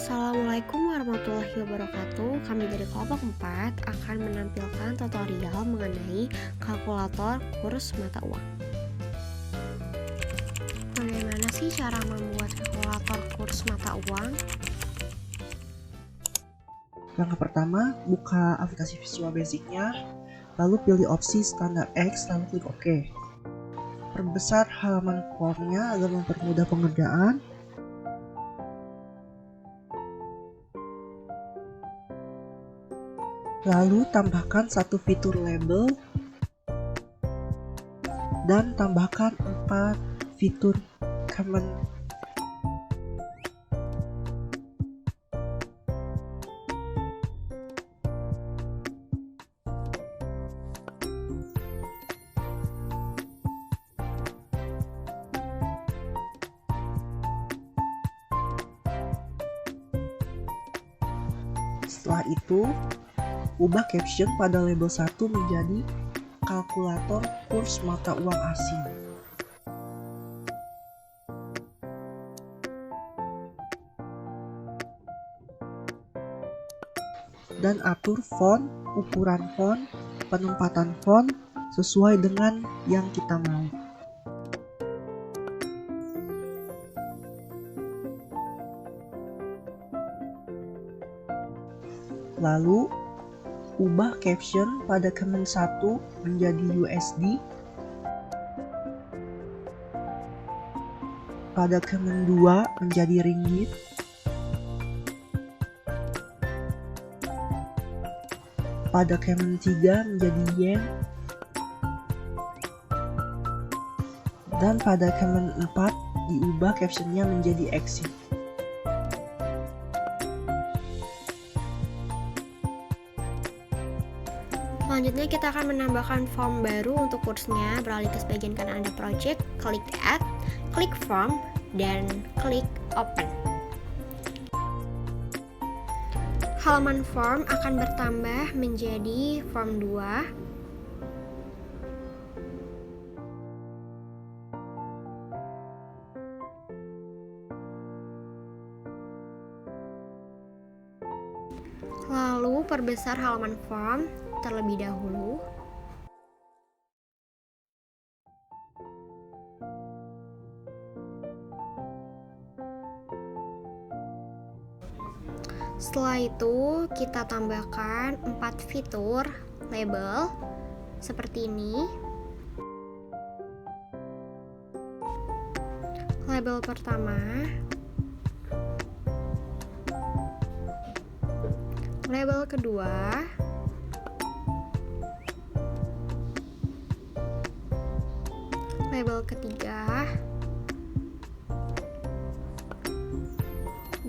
Assalamualaikum warahmatullahi wabarakatuh. Kami dari kelompok 4 akan menampilkan tutorial mengenai kalkulator kurs mata uang. Bagaimana sih cara membuat kalkulator kurs mata uang? Langkah pertama, buka aplikasi Visual Basic-nya, lalu pilih opsi standar X, lalu klik OK. Perbesar halaman formnya agar mempermudah pengerjaan. Lalu tambahkan satu fitur label dan tambahkan 4 fitur command. Setelah itu, ubah caption pada label 1 menjadi kalkulator kurs mata uang asing. Dan atur font, ukuran font, penempatan font sesuai dengan yang kita mau. Lalu, ubah caption pada command 1 menjadi USD, pada command 2 menjadi ringgit, pada command 3 menjadi yen, dan pada command 4 diubah captionnya menjadi exit. Selanjutnya kita akan menambahkan form baru untuk kursnya. Beralih ke bagian kanan ada project, klik add, klik form, dan klik open. Halaman form akan bertambah menjadi form 2. Lalu perbesar halaman form terlebih dahulu. Setelah itu kita tambahkan 4 fitur label seperti ini. Label pertama, label kedua, label ketiga,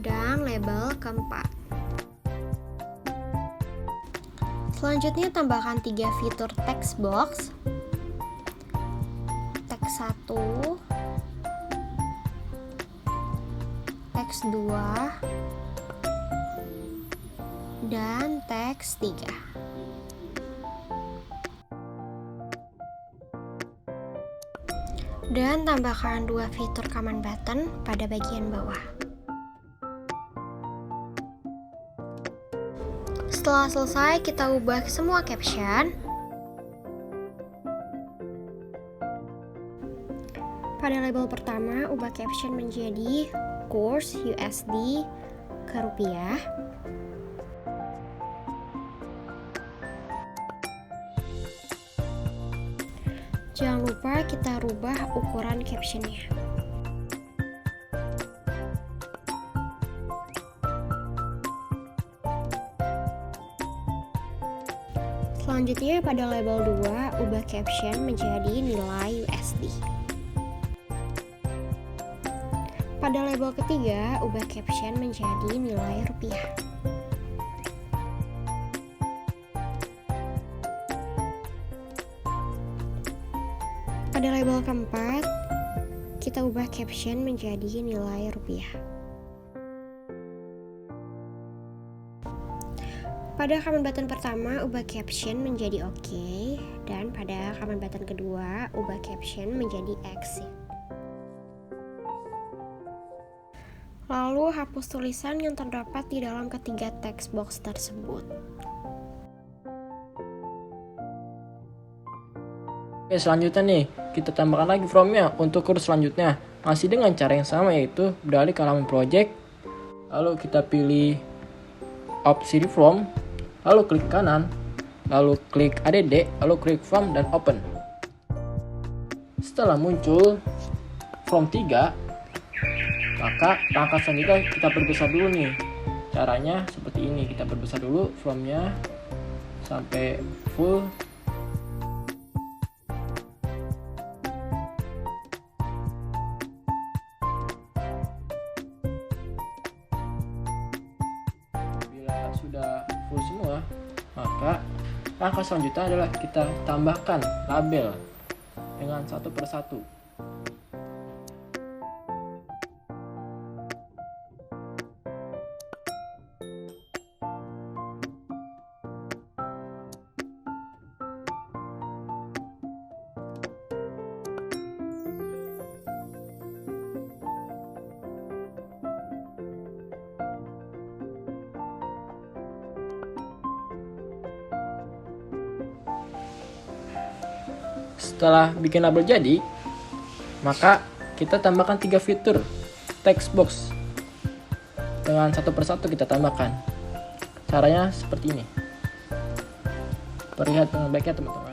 dan label keempat. Selanjutnya tambahkan 3 fitur text box, teks 1, teks 2, dan teks 3. Dan tambahkan 2 fitur command button pada bagian bawah. Setelah selesai, kita ubah semua caption. Pada label pertama, ubah caption menjadi kurs USD ke rupiah. Jangan lupa kita rubah ukuran captionnya. Selanjutnya pada label 2, ubah caption menjadi nilai USD. Pada label ketiga, ubah caption menjadi nilai rupiah. Pada label keempat, kita ubah caption menjadi nilai rupiah. Pada command button pertama, ubah caption menjadi OK, dan pada command button kedua, ubah caption menjadi exit. Lalu hapus tulisan yang terdapat di dalam ketiga text box tersebut. Oke, selanjutnya nih, kita tambahkan lagi formnya untuk kurs selanjutnya. Masih dengan cara yang sama, yaitu beralih ke halaman project. Lalu kita pilih opsi reform, lalu klik kanan, lalu klik add, lalu klik form dan open. Setelah muncul form 3, maka langkah selanjutnya kita perbesar dulu nih. Caranya seperti ini, kita perbesar dulu formnya sampai full. Bila sudah full semua, maka langkah selanjutnya adalah kita tambahkan label dengan satu persatu. Setelah bikin label jadi, maka kita tambahkan 3 fitur text box. Dengan satu persatu kita tambahkan. Caranya seperti ini. Perlihat dengan baik ya teman-teman.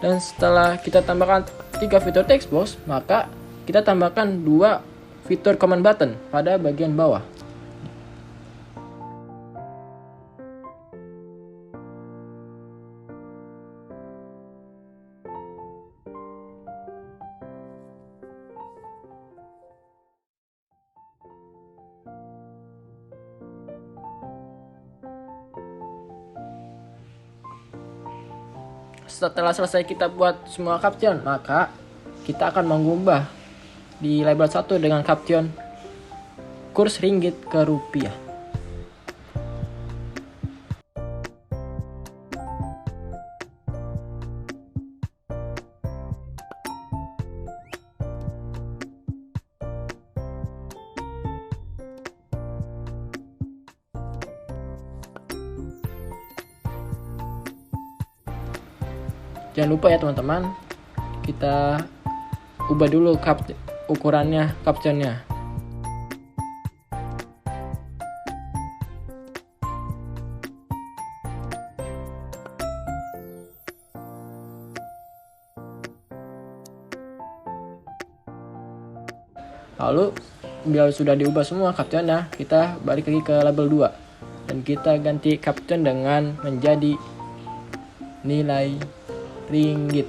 Dan setelah kita tambahkan 3 fitur text box, maka kita tambahkan 2 fitur command button pada bagian bawah. Setelah selesai kita buat semua caption, maka kita akan mengubah di label 1 dengan caption kurs ringgit ke rupiah. Jangan lupa ya teman-teman, kita ubah dulu ukurannya captionnya. Lalu bila sudah diubah semua captionnya, kita balik lagi ke label 2 dan kita ganti caption dengan menjadi nilai ringgit.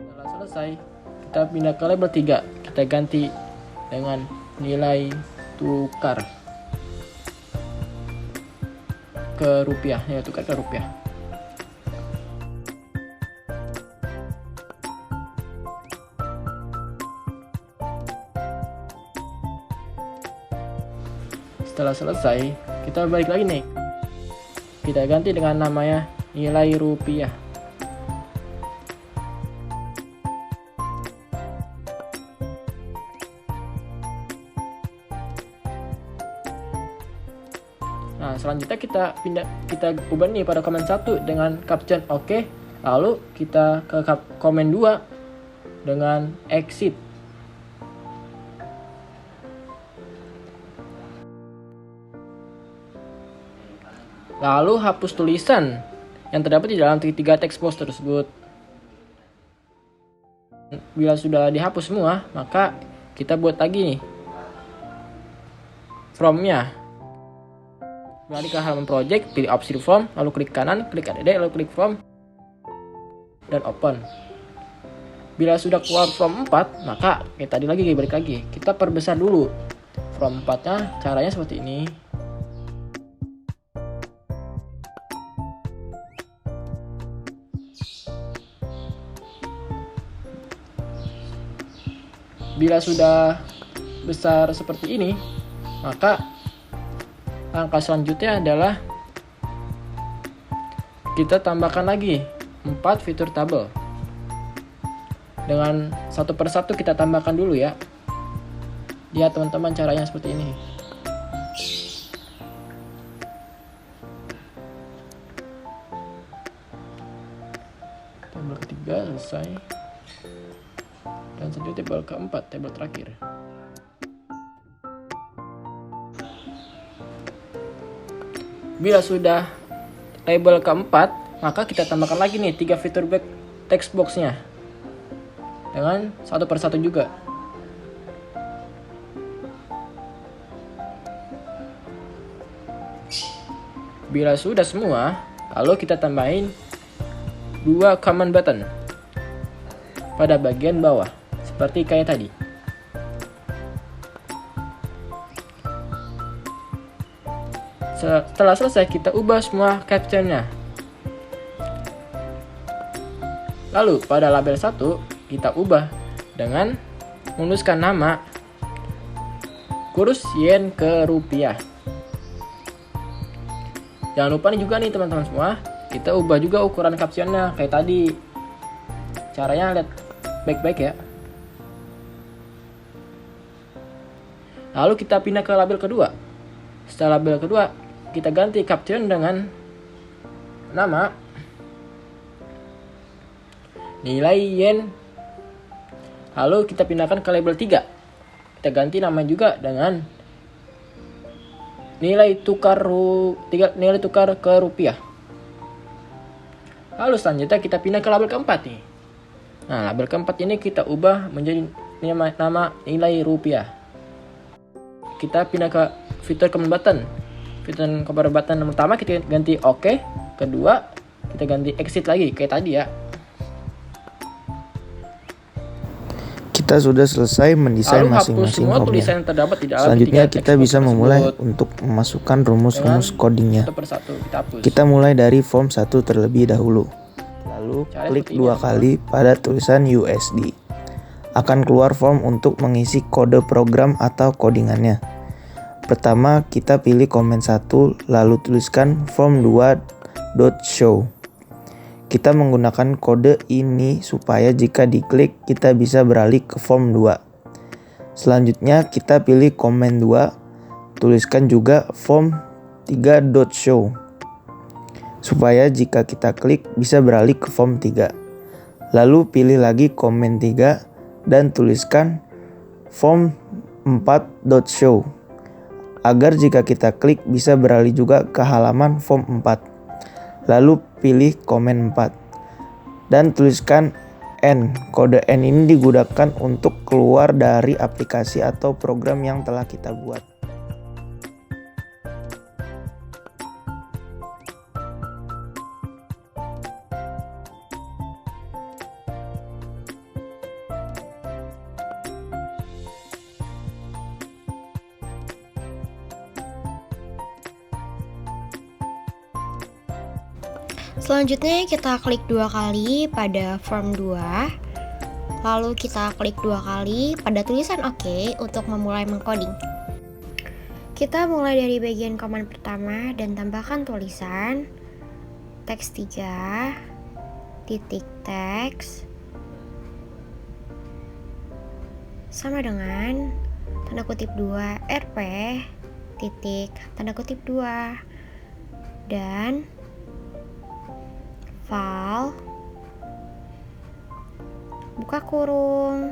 Setelah selesai, kita pindah ke label 3. Kita ganti dengan nilai tukar ke rupiah, ya tukar ke rupiah. Setelah selesai, kita balik lagi nih. Kita ganti dengan namanya nilai rupiah. Nah, selanjutnya kita ubah nih pada komen 1 dengan caption oke. Lalu kita ke komen 2 dengan exit. Lalu hapus tulisan yang terdapat di dalam 3 text box tersebut. Bila sudah dihapus semua, maka kita buat lagi nih formnya. Beralih ke halaman project, pilih opsi form, lalu klik kanan, klik add, lalu klik form dan open. Bila sudah keluar from 4, maka kayak tadi lagi balik lagi. Kita perbesar dulu from 4-nya, caranya seperti ini. Bila sudah besar seperti ini, maka langkah selanjutnya adalah kita tambahkan lagi 4 fitur tabel. Dengan satu persatu kita tambahkan dulu ya. Lihat teman-teman caranya seperti ini. Tabel ketiga selesai. Dan selanjutnya tabel keempat, tabel terakhir. Bila sudah tabel keempat, maka kita tambahkan lagi nih 3 fitur back text box-nya. Dengan satu persatu juga. Bila sudah semua, lalu kita tambahin 2 command button pada bagian bawah, seperti kayak tadi. Setelah selesai, kita ubah semua captionnya. Lalu pada label 1, kita ubah dengan menuliskan nama kurs yen ke rupiah. Jangan lupa nih juga nih teman-teman semua, kita ubah juga ukuran captionnya kayak tadi. Caranya lihat baik-baik ya. Lalu kita pindah ke label kedua. Setelah label kedua, kita ganti caption dengan nama nilai yen. Lalu kita pindahkan ke label 3. Kita ganti nama juga dengan nilai tukar ke rupiah. Lalu selanjutnya kita pindah ke label keempat nih. Nah, label keempat ini kita ubah menjadi nama nilai rupiah. Kita pindah ke fitur command button. Fitur command button yang pertama kita ganti OK. Kedua, kita ganti exit lagi kayak tadi ya. Kita sudah selesai mendesain masing-masing formnya. Selanjutnya kita bisa memulai untuk memasukkan rumus-rumus codingnya. Kita mulai dari form 1 terlebih dahulu. Lalu klik 2 kali pada tulisan USD. Akan keluar form untuk mengisi kode program atau codingannya. Pertama kita pilih comment 1 lalu tuliskan form2.show. Kita menggunakan kode ini supaya jika diklik kita bisa beralih ke form 2. Selanjutnya kita pilih comment 2, tuliskan juga form3.show. Supaya jika kita klik bisa beralih ke form 3. Lalu pilih lagi comment 3 dan tuliskan form4.show. Agar jika kita klik bisa beralih juga ke halaman form 4. Lalu pilih komen 4 dan tuliskan N. Kode N ini digunakan untuk keluar dari aplikasi atau program yang telah kita buat. Selanjutnya kita klik 2 kali pada form 2. Lalu kita klik 2 kali pada tulisan OK untuk memulai mengcoding. Kita mulai dari bagian command pertama dan tambahkan tulisan teks 3 titik teks sama dengan tanda kutip 2 rp titik tanda kutip 2 dan file buka kurung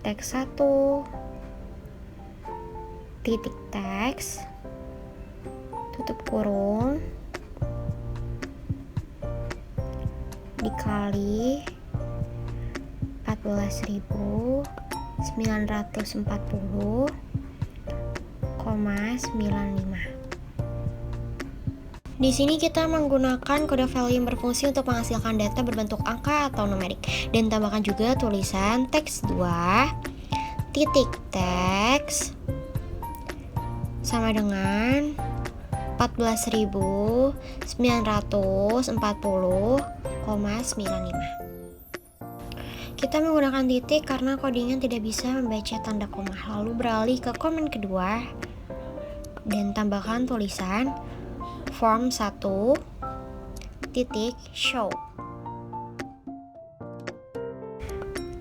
teks 1 titik teks tutup kurung dikali 14.940,95. Di sini kita menggunakan kode value yang berfungsi untuk menghasilkan data berbentuk angka atau numerik, dan tambahkan juga tulisan teks 2 titik teks sama dengan 14.940,95. Kita menggunakan titik karena codingan tidak bisa membaca tanda koma. Lalu beralih ke komen kedua dan tambahkan tulisan form 1 titik show.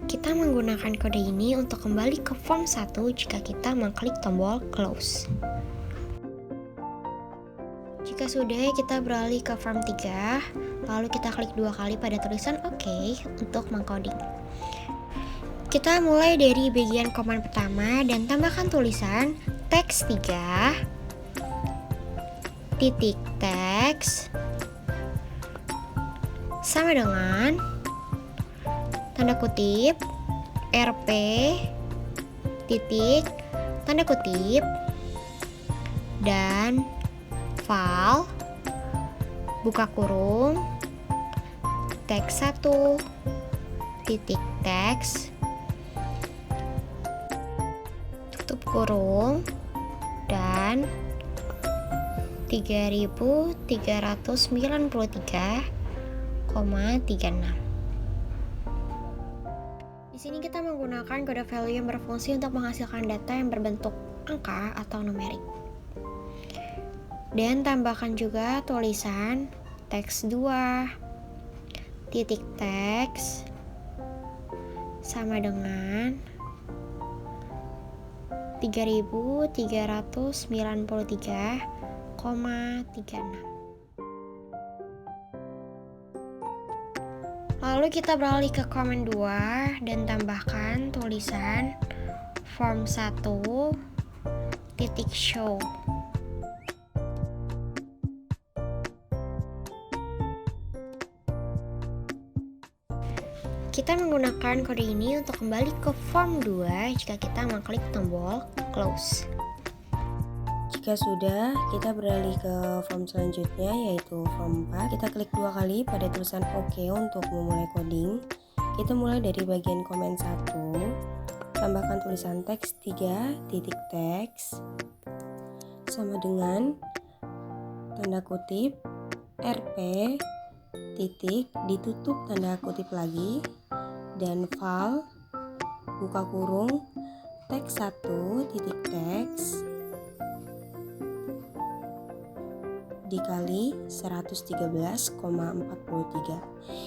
Kita menggunakan kode ini untuk kembali ke form 1 jika kita mengklik tombol close. Jika sudah, kita beralih ke form 3, lalu kita klik 2 kali pada tulisan OK untuk mengcoding. Kita mulai dari bagian command pertama dan tambahkan tulisan teks 3 titik teks sama dengan tanda kutip rp titik tanda kutip dan file buka kurung teks 1 titik teks tutup kurung dan 3393,36. Di sini kita menggunakan kode value yang berfungsi untuk menghasilkan data yang berbentuk angka atau numerik. Dan tambahkan juga tulisan teks 2 titik teks sama dengan 3393,36. Lalu kita beralih ke komen 2 dan tambahkan tulisan form 1 titik show. Kita menggunakan kode ini untuk kembali ke form 2 jika kita mengklik tombol close. Jika sudah, kita beralih ke form selanjutnya yaitu form 4. Kita klik 2 kali pada tulisan OK untuk memulai coding. Kita mulai dari bagian komen 1. Tambahkan tulisan teks 3 titik teks sama dengan tanda kutip rp titik ditutup tanda kutip lagi dan file buka kurung teks 1 titik teks dikali 113,43.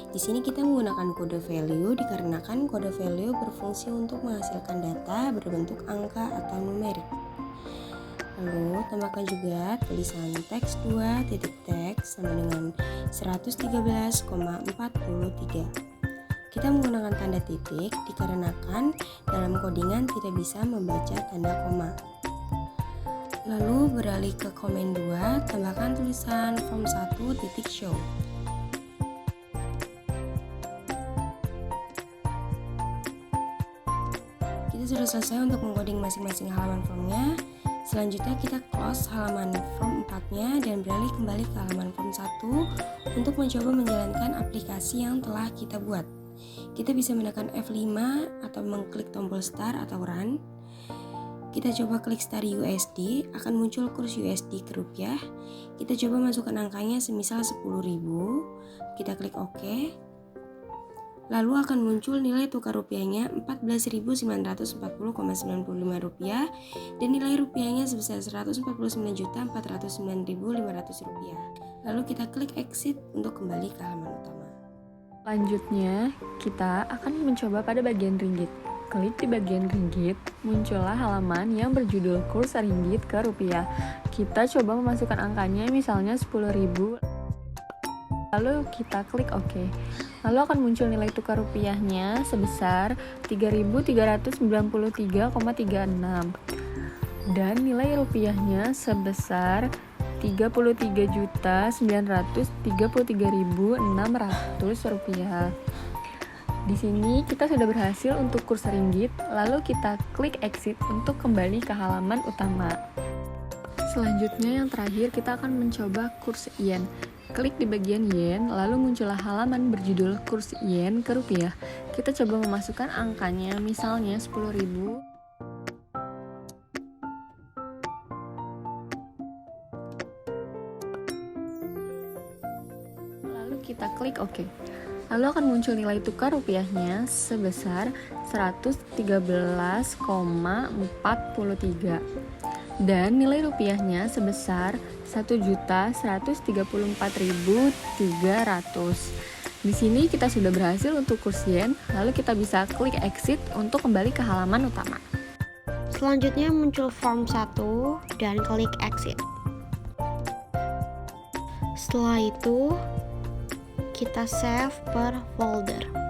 Di sini kita menggunakan kode value dikarenakan kode value berfungsi untuk menghasilkan data berbentuk angka atau numerik. Lalu tambahkan juga tulisan teks 2 titik teks sama dengan 113,43. Kita menggunakan tanda titik dikarenakan dalam codingan tidak bisa membaca tanda koma. Lalu beralih ke komen 2, tambahkan tulisan form 1 titik show. Kita sudah selesai untuk mengcoding masing-masing halaman formnya. Selanjutnya kita close halaman form 4-nya dan beralih kembali ke halaman form 1 untuk mencoba menjalankan aplikasi yang telah kita buat. Kita bisa menekan F5 atau mengklik tombol start atau run. Kita coba klik start USD, akan muncul kurs USD ke rupiah. Kita coba masukkan angkanya semisal 10.000. Kita klik OK. Lalu akan muncul nilai tukar rupiahnya 14.940,95 rupiah dan nilai rupiahnya sebesar 149.409.500 rupiah. Lalu kita klik exit untuk kembali ke halaman utama. Selanjutnya, kita akan mencoba pada bagian ringgit. Klik di bagian ringgit, muncullah halaman yang berjudul kurs ringgit ke rupiah. Kita coba memasukkan angkanya misalnya 10.000. Lalu kita klik OK. Lalu akan muncul nilai tukar rupiahnya sebesar 3.393,36 dan nilai rupiahnya sebesar 33.933.600 rupiah. Di sini kita sudah berhasil untuk kurs ringgit, lalu kita klik exit untuk kembali ke halaman utama. Selanjutnya yang terakhir kita akan mencoba kurs yen. Klik di bagian yen, lalu muncullah halaman berjudul kurs yen ke rupiah. Kita coba memasukkan angkanya, misalnya 10.000. Lalu kita klik OK. Lalu akan muncul nilai tukar rupiahnya sebesar 113,43 dan nilai rupiahnya sebesar 1.134.300. Di sini kita sudah berhasil untuk kurs yen, lalu kita bisa klik exit untuk kembali ke halaman utama. Selanjutnya muncul form 1 dan klik exit. Setelah itu kita save per folder.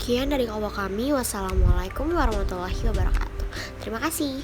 Sekian dari kelompok kami. Wassalamualaikum warahmatullahi wabarakatuh. Terima kasih.